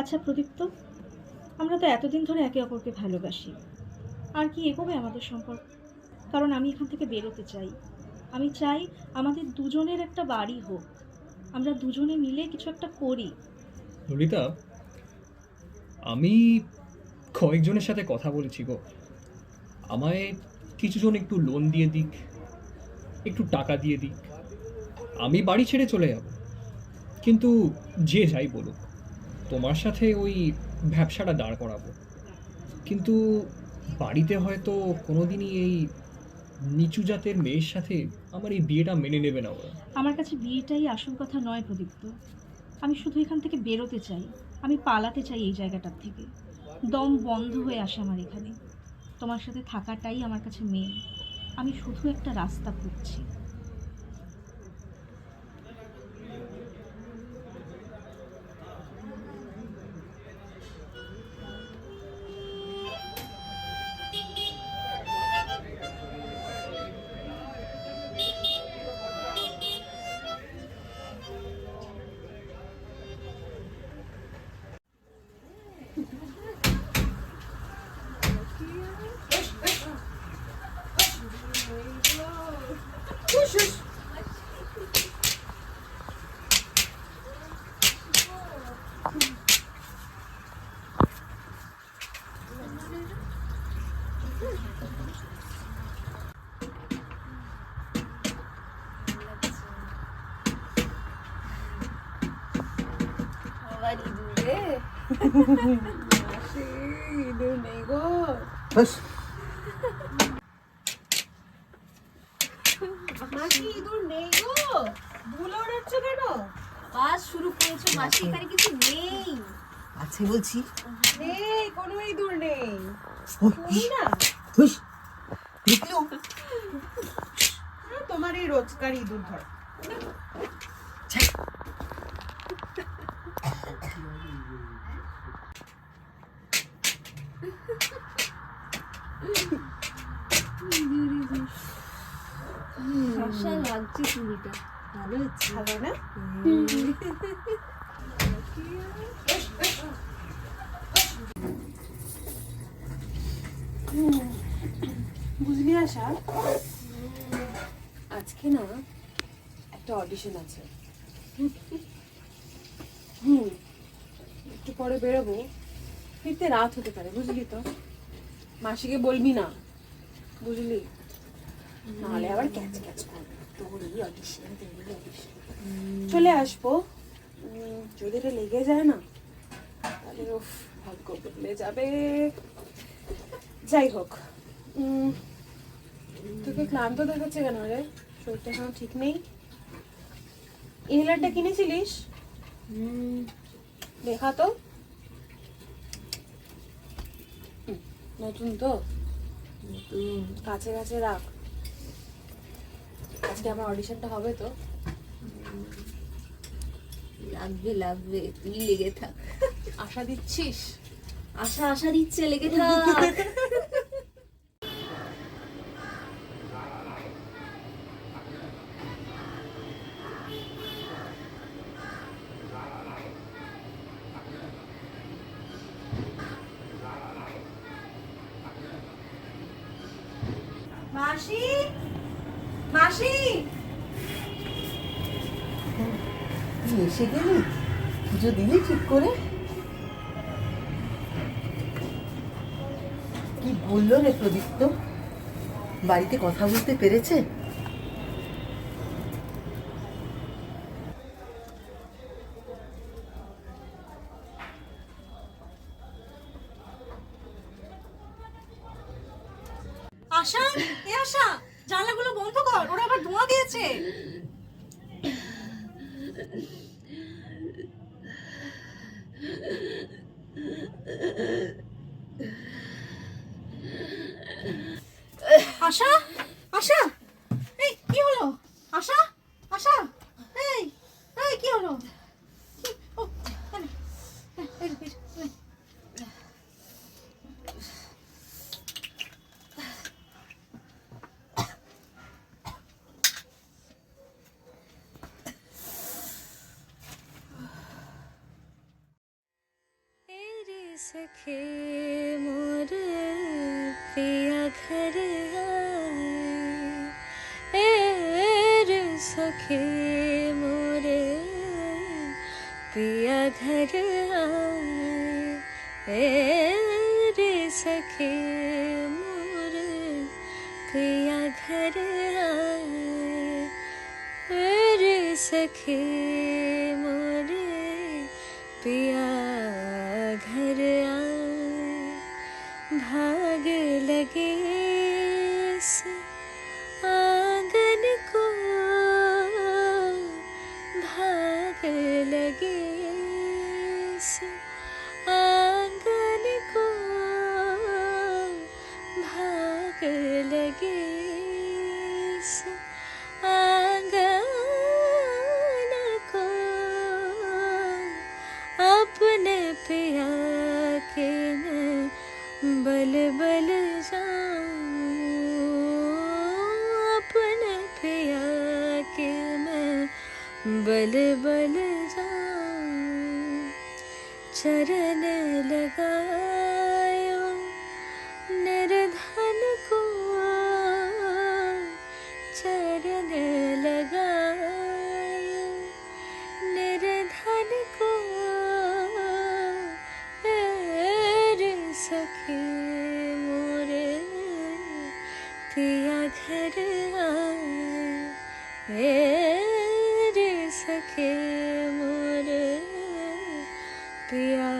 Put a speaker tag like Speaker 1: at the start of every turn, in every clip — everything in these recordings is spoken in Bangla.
Speaker 1: আচ্ছা প্রদীপ্ত, আমরা তো এতদিন ধরে একে অপরকে ভালোবাসি। আর কি এগোবে আমাদের সম্পর্ক? কারণ আমি এখান থেকে বেরোতে চাই। আমি চাই আমাদের দুজনের একটা বাড়ি হোক। আমরা দুজনে মিলে কিছু একটা করি।
Speaker 2: ললিতা, আমি কয়েকজনের সাথে কথা বলেছি গো। আমায় কিছুজন একটু লোন দিয়ে দিক, একটু টাকা দিয়ে দিক, আমি বাড়ি ছেড়ে চলে যাব। কিন্তু যে যাই বলুক, তোমার সাথে ওই ব্যবসাটা দাঁড় করাবো। কিন্তু বাড়িতে হয়তো কোনোদিনই এই নিচু জাতের মেয়ের সাথে আমার এই বিয়েটা মেনে নেবে না ওরা।
Speaker 1: আমার কাছে বিয়েটাই আসল কথা নয় প্রদীপ্ত। আমি শুধু এখান থেকে বেরোতে চাই। আমি পালাতে চাই এই জায়গাটার থেকে। দম বন্ধ হয়ে আসে আমার এখানে। তোমার সাথে থাকাটাই আমার কাছে মেন। আমি শুধু একটা রাস্তা খুঁজছি।
Speaker 3: আবার ইঁদুরে মাসি, ইঁদুর নেই গো।
Speaker 4: ব্যাস,
Speaker 3: মাসি, ইঁদুর নেই গো। ধুলো ওড়াচ্ছ কেন? বাস শুরু করেছো মাসি, এখানে কিছু নেই।
Speaker 4: আছে বলছি।
Speaker 3: নেই, কোনো ইঁদুর নেই।
Speaker 4: ওই,
Speaker 3: তুমি না,
Speaker 4: হুস, দেখলু?
Speaker 3: তোমার এই রোজকার ইঁদুর ধর।
Speaker 5: আশা লাগছে চুড়িটা ভালো হচ্ছে।
Speaker 3: ভালো না? বুঝলি আশা, আজকে না একটা অডিশন আছে। একটু পরে বেরোবো, ফিরতে রাত হতে পারে, বুঝলি তো। মাসিকে বলবি না, বুঝলি, নাহলে আবার ক্যাচ ক্যাচ করবে। তোর এই অডিশন, চলে আসবো। যদি এটা লেগে যায় না, তাহলে উফ, ভাগ্য বদলে যাবে। যাই হোক, তোকে ক্লান্ত দেখাচ্ছে কেন রে? শরীরটা এখন ঠিক নেই। ইনহেলারটা কিনেছিলিস? দেখা তো। নতুন তো, কাছে কাছে রাখ। আজকে আমার অডিশনটা হবে তো।
Speaker 5: লাগবে লাগবে, তুই লেগে থাক।
Speaker 3: আশা দিচ্ছিস?
Speaker 5: আশা আশা দিচ্ছে, লেগে থাক।
Speaker 3: মাসি, মাসি,
Speaker 4: তুই এসে গেলি? পুজো দিলি ঠিক করে? কি বললো রে প্রদীপ্ত? বাড়িতে কথা বলতে পেরেছে?
Speaker 1: আশা, এ আশা, জানলাগুলো বন্ধ কর, ওরা আবার ধোঁয়া দিয়েছে। আশা, আশা, এই কি হলো? আশা, আশা, এই, এই কি হলো? ও, এই, এই, এই,
Speaker 5: सखे मोर पिया घर आए रे सखे मोर पिया घर आए रे सखे मोर पिया घर आए रे सखे मोर पिया घर आए भाग लगे इस आंगन को भाग लगे इस आंगन को भाग लगे इस आंगन को अपने पिया के मैं बल बल जाऊं अपने पिया के मैं बल बल जाऊं चरण लगायो निर्धन को चरण लगायो निर्धन को रे सखे मोरे पिया घर आए रे सखे मोरे पिया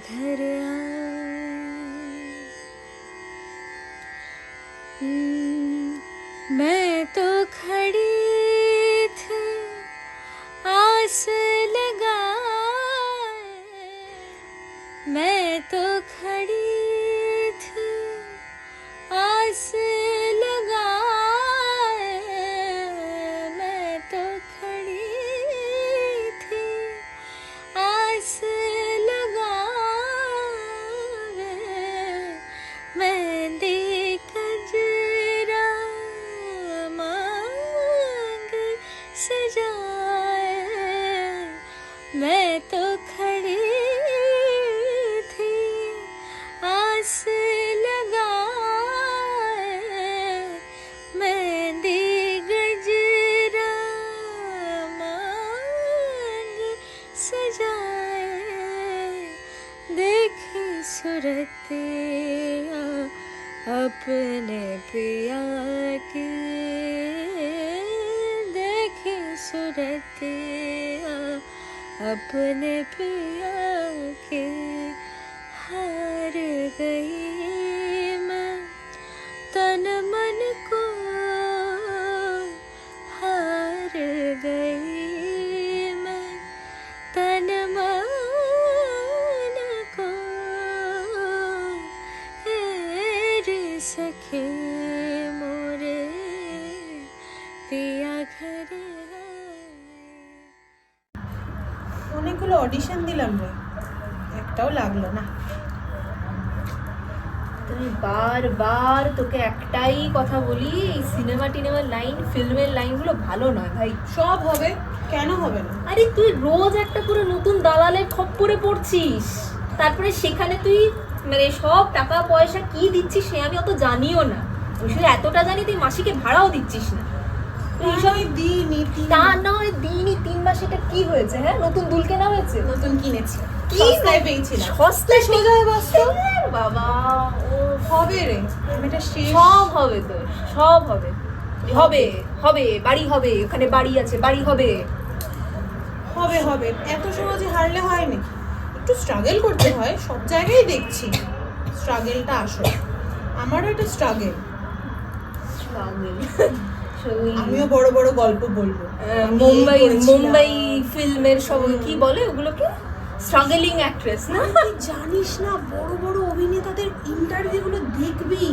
Speaker 5: घर आए मैं तो खड़ी थी आस लगाए मैं तो खड़ी थी आस लगाए मैं तो खड़ी थी आस लगाए मेहंदी कजरा मांग सजाए मैं तो खड़ी थी आस लगाए मेहंदी गजरा मांग सजाए देखी सूरतिया अपने पिया की देखी सूरतिया अपने पिया के हार गई मैं तन मन को हार गई मैं तन मन को रे सखे मोरे पिया घर
Speaker 3: অনেকগুলো অডিশন দিলাম রে, একটাও লাগলো না।
Speaker 5: তুমি বারবার তোকে একটাই কথা বলি, এই সিনেমা টিনেমার লাইন ফিল্মের লাইনগুলো ভালো নয় ভাই।
Speaker 3: সব হবে, কেন হবে না?
Speaker 5: আরে তুই রোজ একটা করে নতুন দালালের খপ্পরে পড়ছিস, তারপরে সেখানে তুই মানে সব টাকা পয়সা কি দিচ্ছিস সে আমি অত জানিও না। আমি শুধু এতটা জানি তুই মাসিকে ভাড়াও দিচ্ছিস না। তুই সব
Speaker 3: দিইনি,
Speaker 5: তা নয় দিনই 3 মাসে এটা কি হয়েছে? হ্যাঁ নতুন দুল কেনা হয়েছে,
Speaker 3: নতুন কিনেছি। কি
Speaker 5: সস্তায়
Speaker 3: পেয়েছিলাম?
Speaker 5: সস্তায়
Speaker 3: সোজা হয়ে বসতো।
Speaker 5: বাবা ও
Speaker 3: হবে রে, আমি এটা শেষ।
Speaker 5: সব হবে তোর, সব হবে হবে হবে বাড়ি হবে, ওখানে বাড়ি আছে, বাড়ি হবে
Speaker 3: হবে হবে, এত সহজে হারলে হয় নাকি? একটু স্ট্রাগল করতে হয়, সব জায়গায় দেখছি স্ট্রাগলটা আসল। আমারও এটা স্ট্রাগল। আমিও বড় বড় গল্প বলবো।
Speaker 5: মুম্বাই ফিল্মের সব কি বলে ওগুলোকে, স্ট্রাগলিং অ্যাক্ট্রেস না?
Speaker 3: তুই জানিস না, বড় বড় অভিনেতাদের ইন্টারভিউ গুলো দেখবি,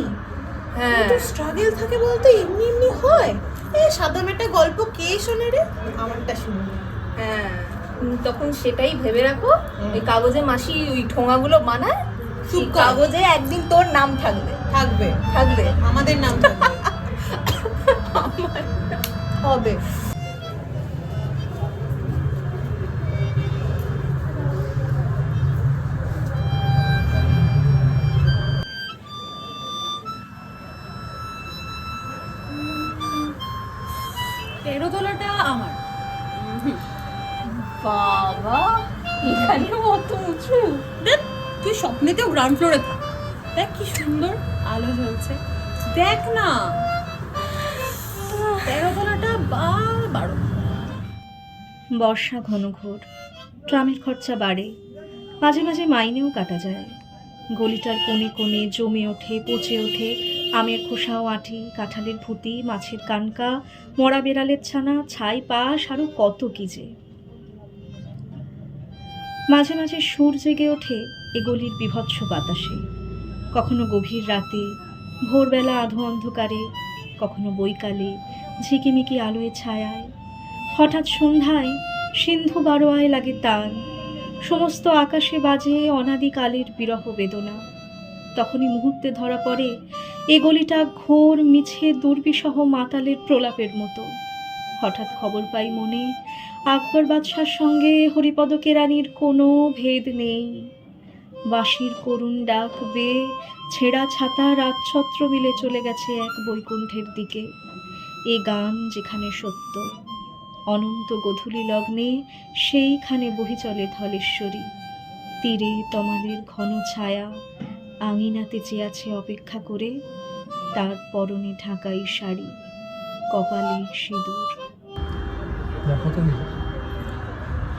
Speaker 5: হ্যাঁ
Speaker 3: স্ট্রাগল থাকে বলতে এমনি এমনি হয়। সাদা মেটা গল্প কে শোনে রে? আমারটা শুনে।
Speaker 5: হ্যাঁ তখন সেটাই ভেবে রাখো, ওই কাগজে মাসি ওই ঠোঙাগুলো বানায়, সেই কাগজে একদিন তোর নাম থাকবে
Speaker 3: থাকবে
Speaker 5: থাকবে
Speaker 3: আমাদের নাম থাকবে। হবে।
Speaker 5: বাবা, এখানে কত উঁচু।
Speaker 3: দেখ, তুই স্বপ্নেতেও গ্রাউন্ড ফ্লোরে থাক। দেখ কি সুন্দর আলো জ্বলছে, দেখ না 13 তলাটা বা 12।
Speaker 1: বর্ষা ঘনঘোর, ট্রামের খরচা বাড়ে, মাঝে মাঝে মাইনেও কাটা যায়। গলিটার কোণে কোণে জমে ওঠে, পচে ওঠে আমের খোসা ও আঁটি, কাঁঠালের ভুতি, মাছের কানকা, মরা বেড়ালের ছানা, ছাই পাশ, আরও কত কি যে। মাঝে মাঝে সুর জেগে ওঠে এ গলির বিভৎস বাতাসে, কখনো গভীর রাতে, ভোরবেলা আধো অন্ধকারে, কখনো বৈকালে ঝিকিমিকি আলোয় ছায়ায়। হঠাৎ সন্ধ্যায় সিন্ধু বারোয়ায় লাগে তান, সমস্ত আকাশে বাজে অনাদিকালের বিরহ বেদনা। তখনই মুহূর্তে ধরা পড়ে এ গলিটা ঘোর মিছে দুর্বিসহ মাতালের প্রলাপের মতো। হঠাৎ খবর পাই মনে, আকবর বাদশার সঙ্গে হরিপদ কেরানির কোনো ভেদ নেই। বাঁশির করুণ ডাক বেয়ে ছেঁড়া ছাতা রাজছত্র মিলে চলে গেছে এক বৈকুণ্ঠের দিকে। এ গান যেখানে সত্য, অনন্ত গধূলি লগ্নে সেইখানে বহি চলে ধলেশ্বরী। তীরে তমালের ঘন ছায়া, আঙিনাতে চেয়ে আছে অপেক্ষা করে, তার পরনে ঢাকাই শাড়ি, কপালে সিঁদুর।
Speaker 2: দেখো তুমি,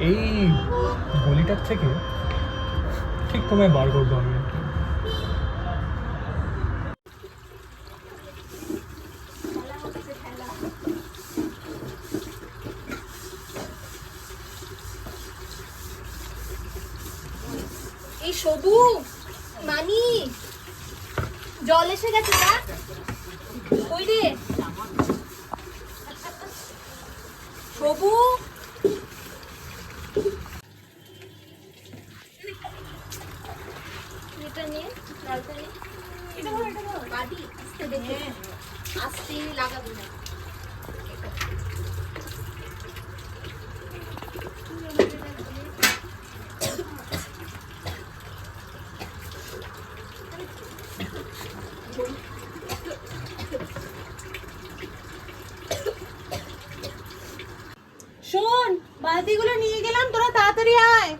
Speaker 2: এই গলিটার থেকে ঠিক তোমায় বার করবো আমি আর কি।
Speaker 5: এই সবু, মানি, জল এসে গেছে না? কই রে সবু? এটা নিয়ে জলটা নিয়ে, এটা বড় বাড়ি আস্তে দেখে, আস্তে লাগাবি না।
Speaker 3: শোন, বালতিগুলো নিয়ে গেলাম, তোরা তাড়াতাড়ি আয়।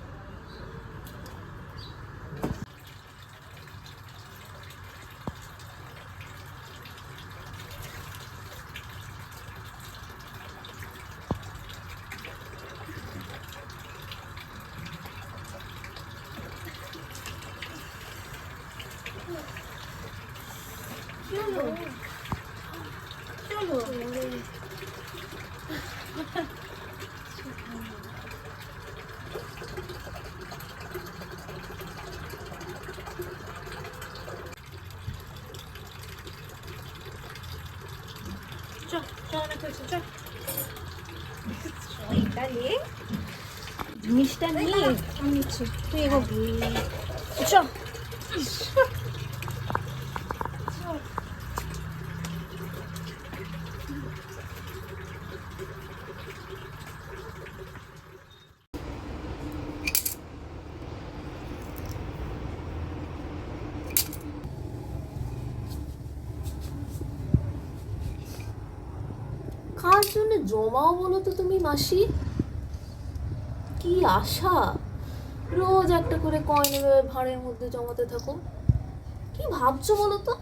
Speaker 5: এটা নিয়ে, জিনিসটা নিয়ে আমি নিচ্ছি, তুই এগোবি। চল।
Speaker 6: কার জন্য জমাও বলো তো তুমি মাসি? কি আশা রোজ একটা করে কয়েন এভাবে ভাঁড়ের মধ্যে জমাতে থাকো? কি ভাবছো বলো তো?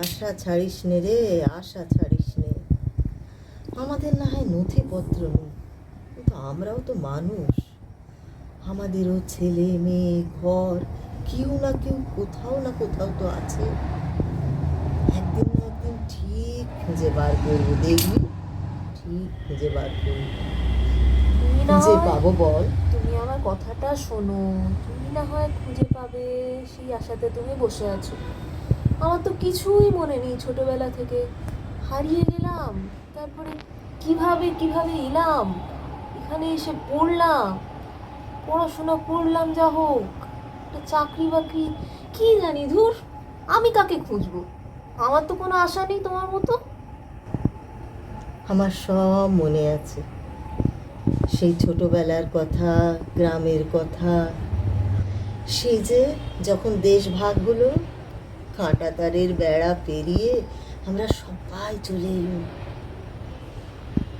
Speaker 4: আশা ছাড়িস নে রে, আশা ছাড়িস নে। আমাদের না হয় নথিপত্র নেই, কিন্তু আমরাও তো মানুষ। আমাদেরও ছেলে মেয়ে ঘর, কেউ না কেউ কোথাও না কোথাও তো আছে। একদিন না একদিন ঠিক খুঁজে বার করবো, দেখবি ঠিক খুঁজে বার করবো।
Speaker 6: তুমি না
Speaker 4: খুঁজে
Speaker 6: হয়,
Speaker 4: পাবো বল?
Speaker 6: তুমি আমার কথাটা শোনো, তুমি না হয় খুঁজে পাবে সেই আশাতে তুমি বসে আছো। আমার তো কিছুই মনে নেই, ছোটবেলা থেকে হারিয়ে গেলাম, তারপরে কিভাবে কিভাবে এলাম, এখানে এসে পড়লাম, পড়াশোনা করলাম, যা হোক একটা চাকরি বাকরি কি জানি, ধুর আমি কাকে খুঁজবো? আমার তো কোনো আশা নেই তোমার মতো।
Speaker 4: আমার সব মনে আছে, সেই ছোটবেলার কথা, গ্রামের কথা। সেই যে যখন দেশ ভাগ হলো, কাঁটা তারের বেড়া পেরিয়ে আমরা সবাই চলে এলাম।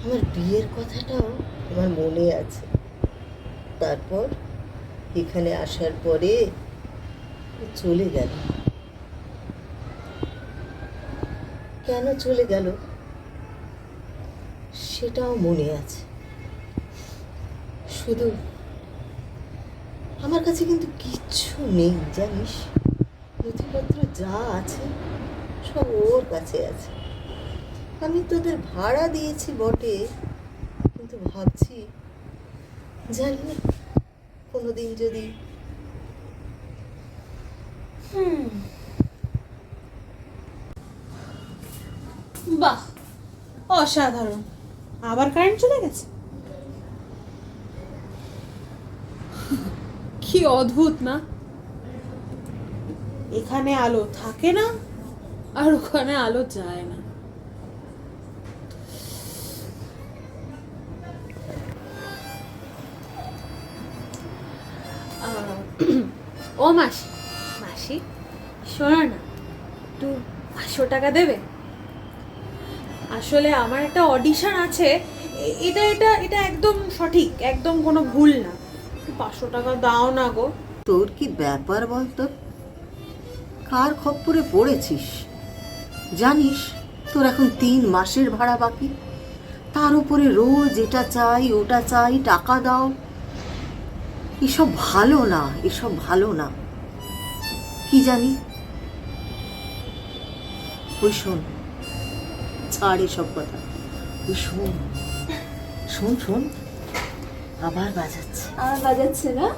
Speaker 4: আমার বিয়ের কথাটাও আমার মনে আছে। তারপর এখানে আসার পরে ও চলে গেল। কেন চলে গেল সেটাও মনে আছে। শুধু আমার কাছে কিন্তু কিচ্ছু নেই জানিস, নথিপত্র যা আছে সব ওর কাছে আছে। আমি তোদের ভাড়া দিয়েছি বটে, কিন্তু ভাবছি জানি না কোনোদিন যদি
Speaker 3: বাহ, অসাধারণ। আবার কারেন্ট চলে গেছে। কি অদ্ভুত না, এখানে আলো থাকে না আর ওখানে আলো যায় না। ও মাসি, মাসি শোনো না, একটু 500 টাকা দেবে? আসলে আমার একটা অডিশন আছে, এটা এটা এটা একদম সঠিক, একদম কোনো ভুল না। 500 টাকা দাও না গো।
Speaker 4: তোর কি ব্যাপার বলতো? কার খপ্পরে পড়েছিস? জানিস তোর এখন 3 মাসের ভাড়া বাকি, তার উপরে রোজ এটা চাই ওটা চাই, টাকা দাও। এসব ভালো না, এসব ভালো না। কি জানি, ওই শোন, ছাড় এসব কথা। ওই শোন শোন শোন, আবার বাজাচ্ছে।
Speaker 6: আমার বাজাচ্ছে না?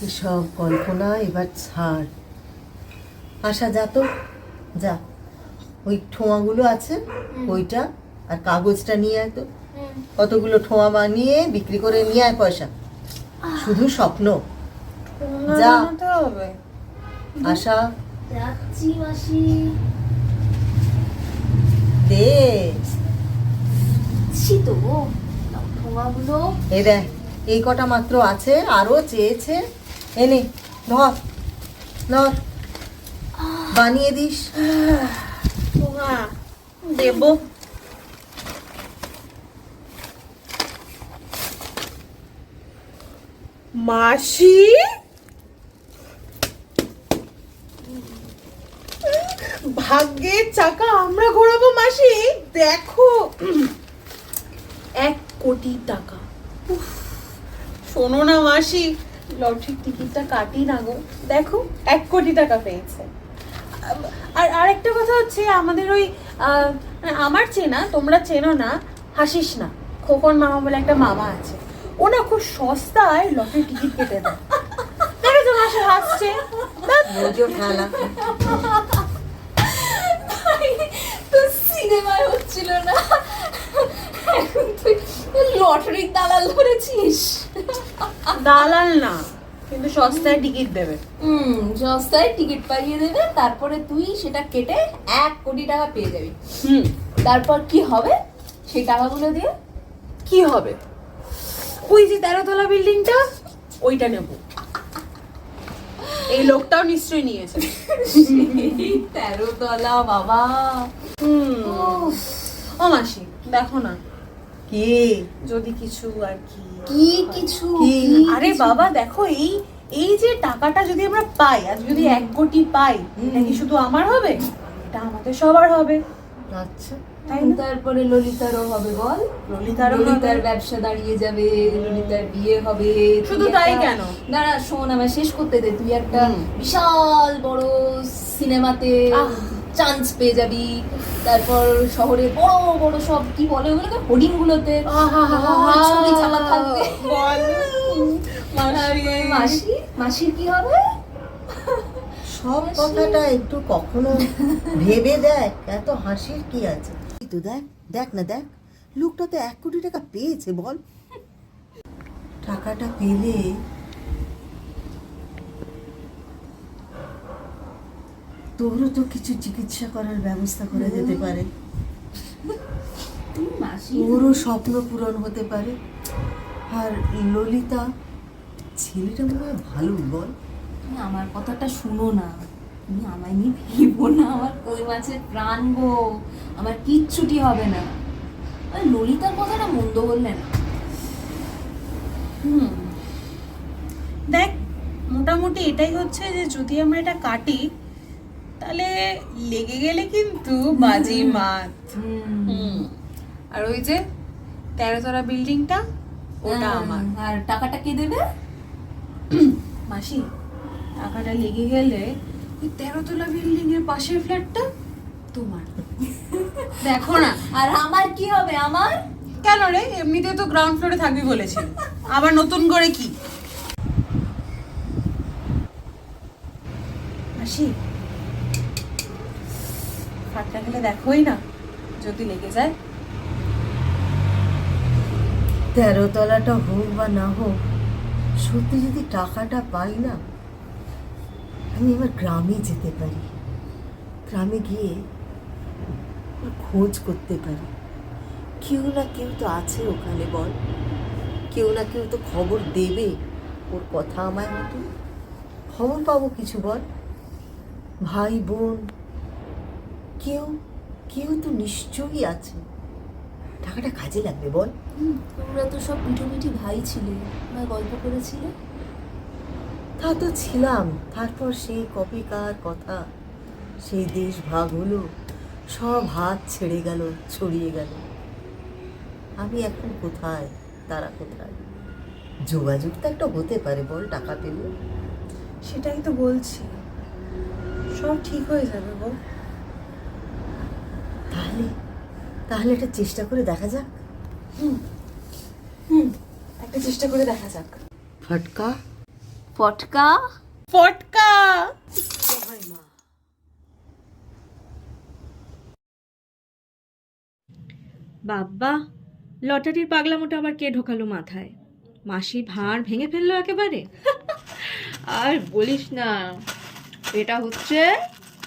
Speaker 4: এসব কল্পনা এবার ছাড়। আসা যা তো, যা ওই ঠোঁয়াগুলো আছে ওইটা আর কাগজটা নিয়ে আয় তো। কতগুলো ঠোঁয়া বানিয়ে বিক্রি করে নিয়ে আয় পয়সা। শুধু স্বপ্ন। যা
Speaker 3: হবে।
Speaker 4: আশা
Speaker 6: যাচ্ছি মাসি।
Speaker 4: দে।
Speaker 6: ছি তো ঠোঙাগুলো।
Speaker 4: এই দেখ, এই কটা মাত্র আছে, আরো চেয়েছে। এনে ধর ধর, বানিয়ে দিস।
Speaker 3: দেব। মাসি, ভাগ্যের চাকা আমরা ঘোরাবো মাসি। দেখো, 1 কোটি টাকা। উফ, শোনো না মাসি, লটারির টিকিটটা কাটি না গো। দেখো 1 কোটি টাকা পেয়েছে। আর আরেকটা কথা হচ্ছে, আমাদের ওই আমার চেনা, তোমরা চেনো না, হাসিস না, খোকন মামা বলে একটা মামা আছে, ওনা খুব সস্তায় লটারির টিকিট কেটে দেয়। দেখো তো মাসি হাসছে।
Speaker 4: রোজও ঠেলা।
Speaker 6: তো সিনেমায় হচ্ছিল না, এখন তুই লটারির দালাল ধরেছিস।
Speaker 3: দালাল না, কিন্তু সস্তায় টিকিট দেবে।
Speaker 6: সস্তায় টিকিট পাইয়ে দেবে, তারপরে তুই সেটা কেটে 1 কোটি টাকা পেয়ে যাবি। তারপর কি হবে সেই টাকাগুলো দিয়ে?
Speaker 3: কি হবে? ওই যে 13 তলা বিল্ডিংটা, ওইটা নেব। এই লোকটাও নিশ্চয়ই নিয়েছে।
Speaker 6: 13 তলা বাবা।
Speaker 3: ও মাসি দেখো না,
Speaker 4: কি
Speaker 3: যদি কিছু আর কি।
Speaker 6: কি কিছু?
Speaker 3: আরে বাবা দেখো, এই এই যে টাকাটা যদি আমরা পাই, আজ যদি 1 কোটি পাই, এটা কি শুধু আমার হবে? এটা আমাদের সবার হবে,
Speaker 4: আচ্ছা,
Speaker 3: তাই না?
Speaker 6: তারপরে ললিতারও হবে বল।
Speaker 3: ললিতারও
Speaker 6: ললিতার
Speaker 3: হবে।
Speaker 6: ব্যবসা দাঁড়িয়ে যাবে, ললিতার বিয়ে হবে।
Speaker 3: শুধু
Speaker 6: তুই
Speaker 3: তাই
Speaker 6: একটা-
Speaker 3: কেন?
Speaker 6: দাঁড়া শোন, আমার শেষ করতে দে। তুই একটা বিশাল বড় সিনেমাতে চান্স পেয়ে যাবি।
Speaker 5: তারপর শহরে বড় বড় সব কি বলে ওগুলোকে হোর্ডিং গুলোতে ছবি ছাপা থাকবে। মাসির কি হবে?
Speaker 4: সব কথাটা একটু কখনো ভেবে দেখ, এত হাসির কি আছে? তো দেখ দেখ না দেখ, লোকটা তো 1 কোটি টাকা পেয়েছে বল। টাকাটা পেলে তোরও তো কিছু চিকিৎসা করার ব্যবস্থা করে দিতে পারে, ওরও স্বপ্ন পূরণ হতে পারে। আর ললিতা ছেলেটা মনে হয় ভালোই বল।
Speaker 5: তুমি আমার কথাটা শুনো না, তুমি আমায় নিয়ে ভেবো না, আমার কই মাছের প্রাণ গো, আমার কিচ্ছুটি হবে না। ওই ললিতার কথাটা মন্দ বললে না।
Speaker 3: দেখ, মোটামুটি এটাই হচ্ছে যে যদি আমরা এটা কাটি তাহলে লেগে গেলে কিন্তু বাজি মাত। আর ওই যে 13 তলা বিল্ডিংটা ওটা আমার।
Speaker 5: আর টাকাটা কে দেবে?
Speaker 3: মাসি, টাকাটা লেগে গেলে ওই 13 তলা বিল্ডিং এর পাশের ফ্ল্যাটটা তোমার। দেখো না।
Speaker 5: আর আমার কি হবে? আমার
Speaker 3: কেন রে, এমনিতে তো গ্রাউন্ড ফ্লোরে থাকবি বলেছি, আবার নতুন করে কি? মাসি, ফাটকা গেলে দেখোই না, যদি লেগে যায়।
Speaker 4: 13 তলাটা হোক বা না হোক, সত্যি যদি টাকাটা পাই না, আমি এবার গ্রামে যেতে পারি, গ্রামে গিয়ে ওর খোঁজ করতে পারি। কেউ না কেউ তো আছে ওখানে বল, কেউ না কেউ তো খবর দেবে, ওর কথা আমায় মতো খবর পাবো কিছু বল। ভাই বোন কেউ কেউ তো নিশ্চয়ই আছে, টাকাটা কাজে লাগবে বল।
Speaker 6: তোমরা তো সব পিঠোপিঠি ভাই ছিলে, না গল্প করেছিলে?
Speaker 4: তা তো ছিলাম, তারপর সেই কপিকার কথা, সেই দেশ ভাগ হলো, সব হাত ছেড়ে গেল, ছড়িয়ে গেল। আমি এখন কোথায়, তারা কোথায়? যোগাযোগ তো একটা হতে পারে বল, টাকা পেলে।
Speaker 3: সেটাই তো বলছি, সব ঠিক হয়ে যাবে গো।
Speaker 4: তাহলে তাহলে একটা চেষ্টা করে দেখা যাক।
Speaker 3: একটা চেষ্টা করে দেখা যাক।
Speaker 4: ফটকা
Speaker 5: ফটকা
Speaker 3: ফটকা।
Speaker 1: বাবা, লটারির পাগলামোটা আবার কে ঢোকালো মাথায়? মাসি ভাঁড় ভেঙে ফেললো একেবারে।
Speaker 5: আর বলিস না, এটা হচ্ছে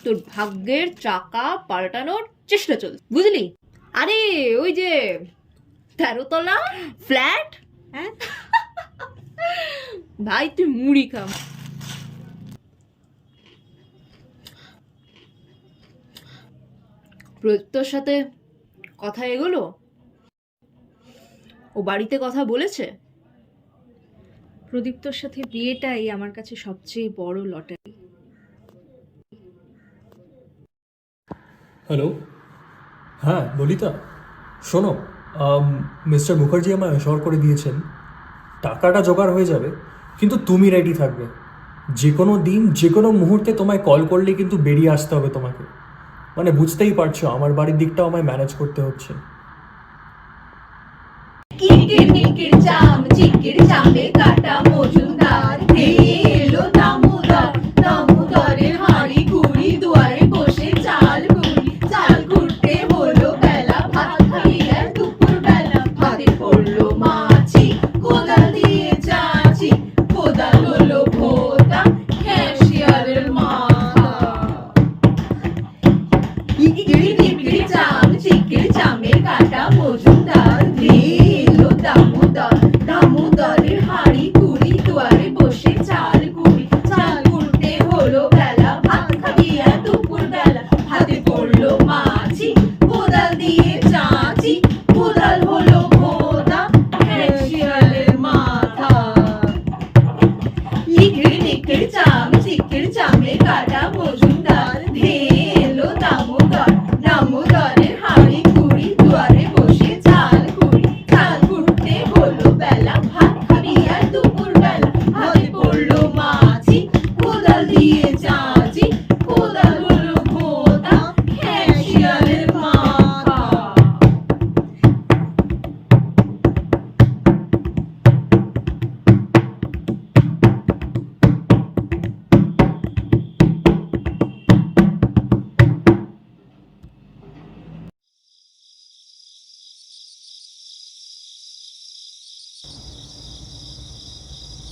Speaker 5: তোর ভাগ্যের চাকা পাল্টানোর চেষ্টা চলছে, বুঝলি? আরে ওই যে 13 তলা ফ্ল্যাট, হ্যাঁ ভাই তুই মুড়ি খা। প্রদীপ্তর সাথে কথা এগোলো? ও বাড়িতে কথা বলেছে?
Speaker 1: প্রদীপ্তর সাথে বিয়েটাই আমার কাছে সবচেয়ে বড় লটারি।
Speaker 2: হ্যালো, হ্যাঁ ললিতা, শোনো, মিস্টার মুখার্জি আমায় অ্যাশোর করে দিয়েছেন টাকাটা জোগাড় হয়ে যাবে, কিন্তু তুমি রেডি থাকবে। যে কোনো দিন যে কোনো মুহূর্তে তোমায় কল করলে কিন্তু বেরিয়ে আসতে হবে তোমাকে। মানে বুঝতেই পারছো আমার বাড়ির দিকটাও আমায় ম্যানেজ করতে হচ্ছে।
Speaker 5: কিকির মিকির চাম চিকির চামে কাটা মজুমদার, এলো দামোদর, দামোদরের হাঁড়ি কুড়ি, দুয়ারে বসে চাল কুড়ি, চাল কুড়তে হলো বেলা, ভাত খাইয়ে দুপুর বেলা, ভাতে পড়লো মাছি, কোদাল দিয়ে চাচি, কোদাল হলো ভোতা, ক্যাশিয়ারের মাথা। কিকির মিকির চাম চিকির চামে কাটা মজুমদার, এলো দামোদর, দামোদরের হাঁড়ি কুড়ি, দুয়ারে বসে চাল কুড়ি, চাল কুড়তে হলো বেলা, ভাত খাইয়ে দুপুর বেলা, ভাতে পড়লো মাছি, কোদাল দিয়ে চাচি, কোদাল হলো ভোতা, ক্যাশিয়ারের মাথা। লিকির লিকির চাম চিকির চামে কাটা মজুমদার, এলো দামোদর, দামোদরের হাঁড়ি কুড়ি, দুয়ারে বসে চাল কুড়ি, চাল কুড়তে হলো বেলা, ভাত খাইয়ে দুপুর বেলা, ভাতে পড়লো মাছি, কোদাল দিয়ে চাচি, কোদাল হলো ভোতা, ক্যাশিয়ারের মাথা।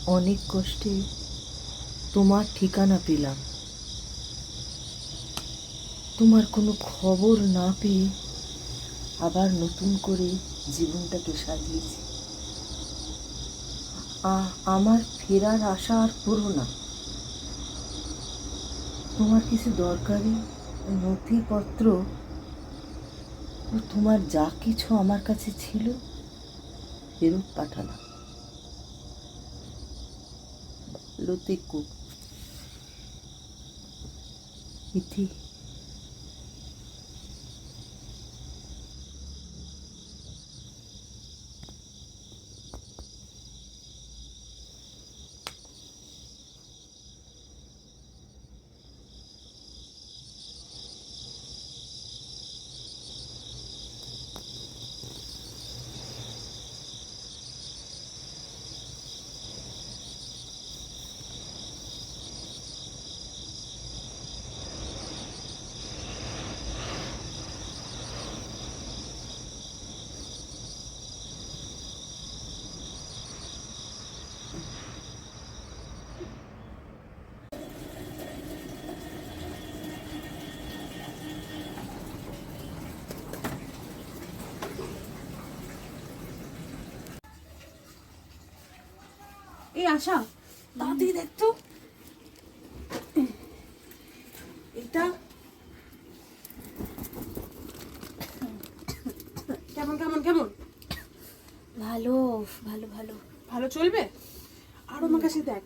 Speaker 4: অনেক কষ্টে তোমার ঠিকানা পেলাম, তোমার কোনো খবর না পেয়ে আবার নতুন করে জীবনটাকে সাজিয়েছি। আমার ফেরার আশা আর করো না। তোমার কিছু দরকারি নথিপত্র ও তোমার যা কিছু আমার কাছে ছিল ফেরত পাঠালাম। ভালো থেকো ইতি।
Speaker 3: এই আশা, তাড়াতাড়ি দেখতো এটা কেমন কেমন কেমন
Speaker 6: ভালো ভালো ভালো।
Speaker 3: ভালো চলবে? আর আমার কাছে দেখ,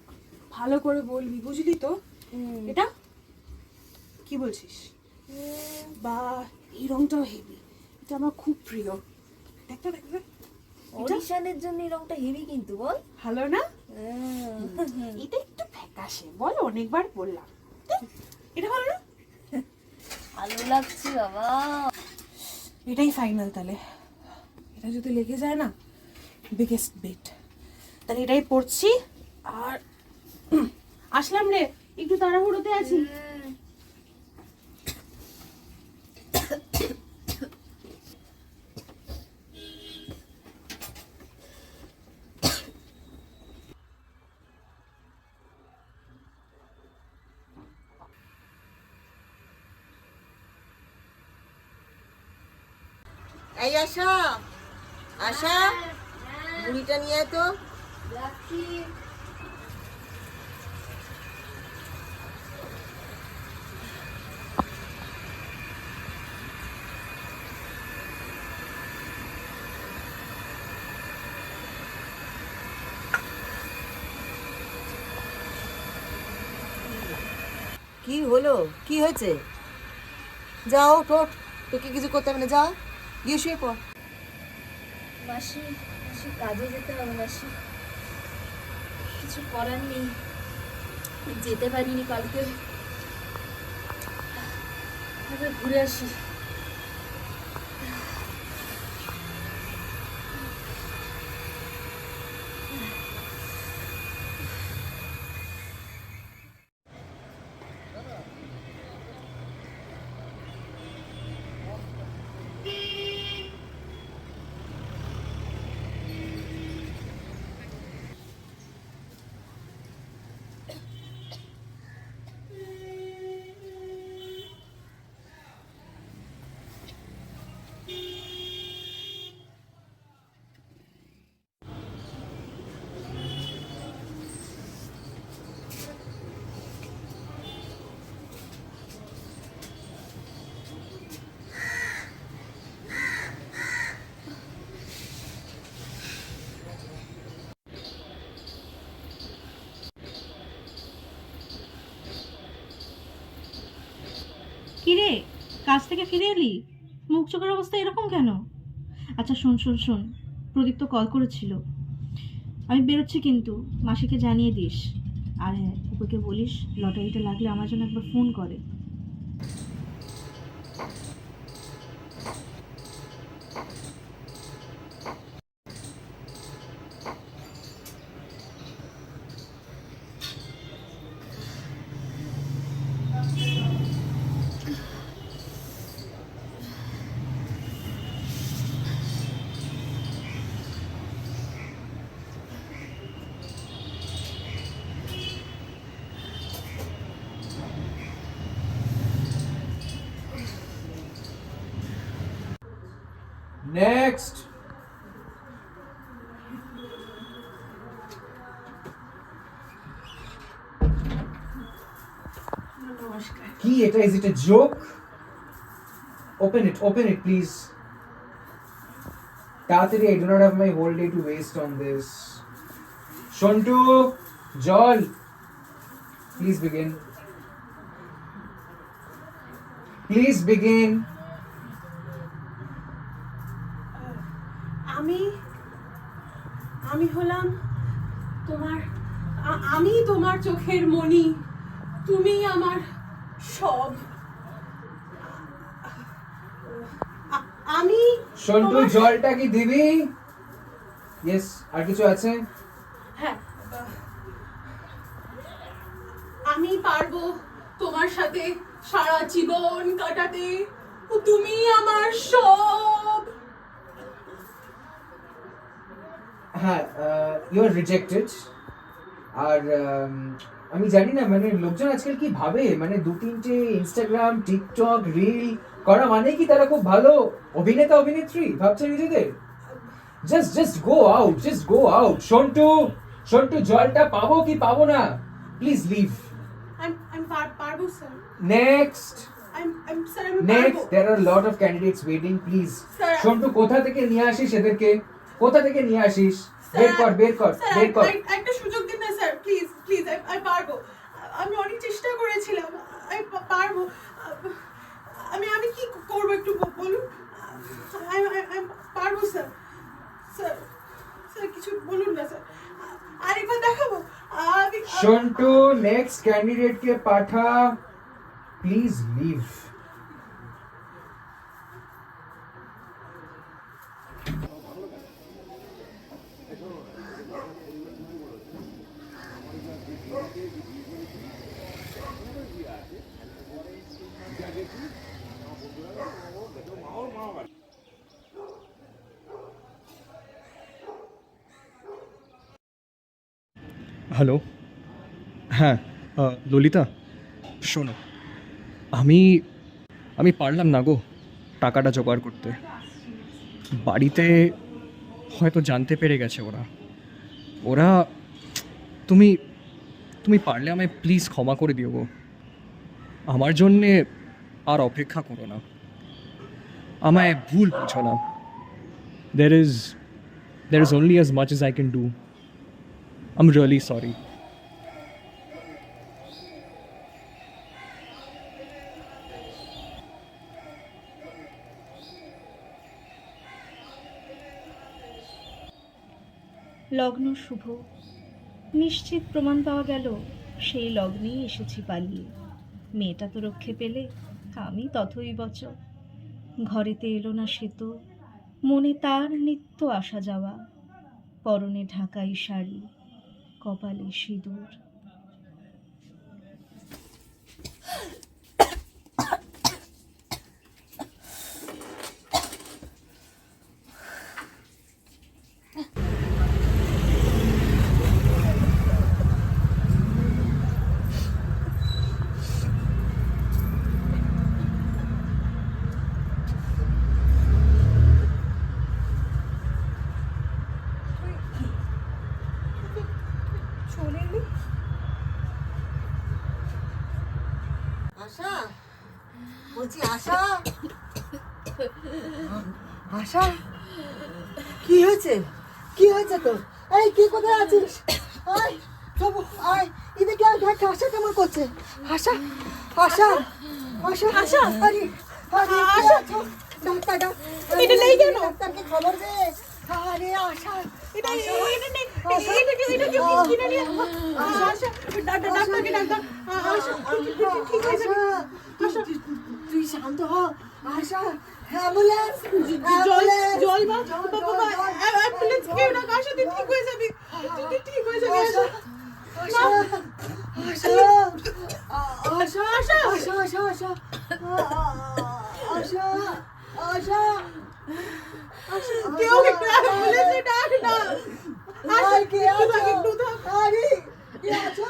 Speaker 3: ভালো করে বলবি, বুঝলি তো? এটা কি বলছিস? বা এই রংটাও হেভি, এটা আমার খুব প্রিয়। দেখতে দেখতে
Speaker 6: অডিশনের জন্য এই রংটা হেভি কিন্তু বল।
Speaker 3: ভালো না? এটা একটু ফ্যাকাশে, বল, অনেকবার বললাম। এটা ভালো না?
Speaker 6: ভালো লাগছে বাবা।
Speaker 3: এটাই ফাইনাল তাহলে। এটা যদি লেগে যায় না, বিগেস্ট বেট। তাহলে এটাই পড়ছি। আর আসলাম রে, একটু তাড়াহুড়োতে আছি।
Speaker 4: এই আশা, আশা, বুড়িটা নিয়ে তো। কি হলো? কি হয়েছে? যাও, ঠোঁট, তোকে কিছু করতে হবে না, যাও গিয়ে শুয়ে পড়।
Speaker 5: মাসি মাসি কাজে যেতে হবে মাসি, কিছু করার নেই, যেতে পারিনি কালকে, এবার ঘুরে আসি।
Speaker 1: কিরে, কাজ থেকে ফিরে এলি? মুখ চোখের অবস্থা এরকম কেন? আচ্ছা শোন শোন শোন, প্রদীপ তো কল করেছিল, আমি বেরোচ্ছি কিন্তু মাসিকে জানিয়ে দিস। আর হ্যাঁ, ওকে বলিস লটারিটা লাগলে আমার জন্য একবার ফোন করে।
Speaker 7: নেক্সট। কি এটা? Is it a joke? Open it please. তাড়াতাড়ি, I do not have my whole day to waste on this. Shontu, জল, please begin. Please begin.
Speaker 3: আমি হলাম তোমার, আমি তোমার চোখের মণি, তুমি আমার সব। আমি
Speaker 7: শন্টু,
Speaker 3: তোমার-
Speaker 7: জলটা কি দিবি? ইয়েস, আর কিছু আছে?
Speaker 3: হ্যাঁ, আমি পারবো তোমার সাথে সারা জীবন কাটাতে, তুমি আমার সব।
Speaker 7: হ্যাঁ, ইউ আর রিজেক্টেড। আর আমি জানি না, মানে লোকজন আজকাল কি ভাবে, মানে 2-3টে ইনস্টাগ্রাম, টিকটক, রিল করা মানে কি তারা খুব ভালো অভিনেতা অভিনেত্রী ভাবছে নিজেদের? Just go out. শন্টু, জলটা পাবো কি পাবো না? Please leave.
Speaker 3: আমি পারবো স্যার।
Speaker 7: নেক্সট।
Speaker 3: আমি স্যার, আমি পারবো।
Speaker 7: Next, there are a lot of candidates waiting, please.
Speaker 3: Sir,
Speaker 7: Shantu, কোথা থেকে নিয়ে আসিস এদেরকে? কোথা থেকে নিয়ে আসিস?
Speaker 3: স্যার,
Speaker 7: বের কর।
Speaker 3: স্যার, একটা সুযোগ দিন না স্যার, প্লিজ। আমি পারবো। আমি অনেক চেষ্টা করেছিলাম, আমি পারবো। আমি কি করবো একটু বলুন? আমি পারবো স্যার। স্যার কিছু বলুন না স্যার, আরেকবার দেখাবো। আমি
Speaker 7: শন্টু, নেক্সট ক্যান্ডিডেট কে পাঠা, প্লিজ লিভ।
Speaker 2: হ্যালো, হ্যাঁ, ললিতা, শোনো, আমি পারলাম না গো টাকাটা জোগাড় করতে। বাড়িতে হয়তো জানতে পেরে গেছে ওরা তুমি পারলে আমায় প্লিজ ক্ষমা করে দিও গো। আমার জন্যে আর অপেক্ষা করো না, আমায় ভুল বুঝো না। there is only as much as I can do. I'm really sorry.
Speaker 1: লগ্ন শুভ, নিশ্চিত প্রমাণ পাওয়া গেল সেই লগ্নেই এসেছি পালিয়ে। মেয়েটা তো রক্ষে পেলে, আমি তথই বচ। ঘরেতে এলো না সে তো, মনে তার নিত্য আসা যাওয়া। পরনে ঢাকাই শাড়ি, কপালে সিঁদুর।
Speaker 3: চলে এলি?
Speaker 4: আশা, বলছি আশা, আশা, কি হয়েছে তোর? এই কে কোথায় আছিস? আয় বাবু, আয় এদিকে আয়, দেখ আশা কেমন করছে। আশা, আরে
Speaker 3: আশা,
Speaker 4: ডাক্তার,
Speaker 3: এটা নেই কেন?
Speaker 4: ডাক্তারকে খবর দে। আরে আশা,
Speaker 3: এটা কিনে নিয়ে আশা, ডাক্তারকে ডাক্তার। আশা ঠিক হয়ে যাবে। আশা,
Speaker 4: তুই শান্ত হ। আশা, অ্যাম্বুলেন্স,
Speaker 3: জল বাবা, অ্যাম্বুলেন্স কেউ না, আশা তুই ঠিক হয়ে যাবি, তুই ঠিক হয়ে যাবি। আশা, কেউ একটু অ্যাম্বুলেন্সে ডাক না। আশা, একটু থাক।
Speaker 4: আরে কে আছো?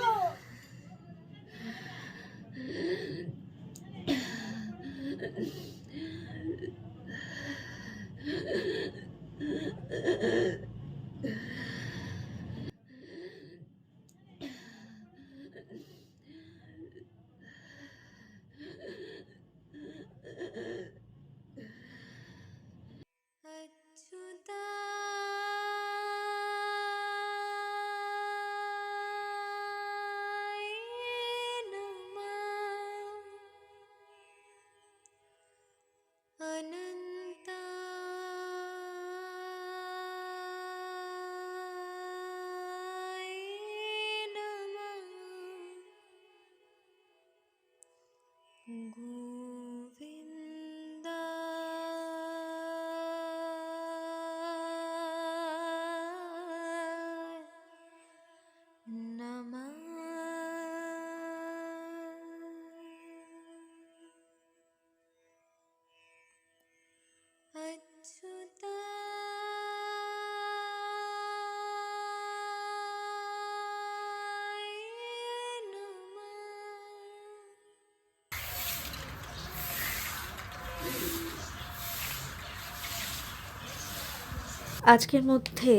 Speaker 1: আজকের মধ্যে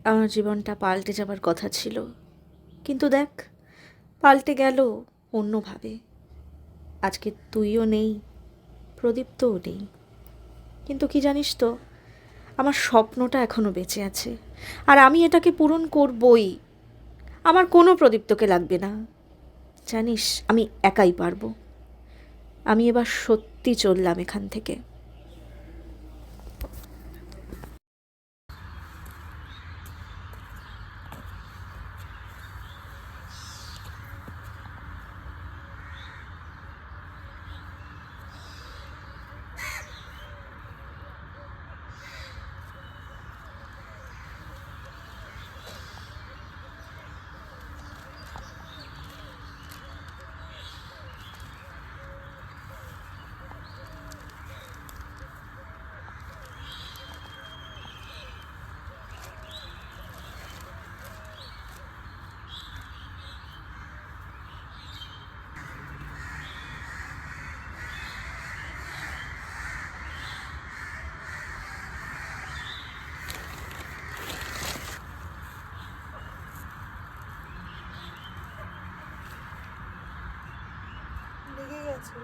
Speaker 1: আমার জীবনটা পাল্টে যাবার কথা ছিল, কিন্তু দেখ পাল্টে গেল অন্যভাবে। আজকে তুইও নেই, প্রদীপ্তও নেই, কিন্তু কি জানিস তো, আমার স্বপ্নটা এখনো বেঁচে আছে, আর আমি এটাকে পূরণ করবই। আমার কোনো প্রদীপ্তকে লাগবে না, জানিস আমি একাই পারবো। আমি এবার সত্যি চললাম এখান থেকে।
Speaker 3: লেগে গেছে।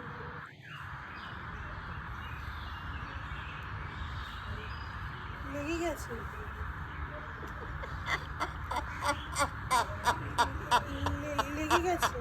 Speaker 3: লেগে গেছে। লেগে গেছে।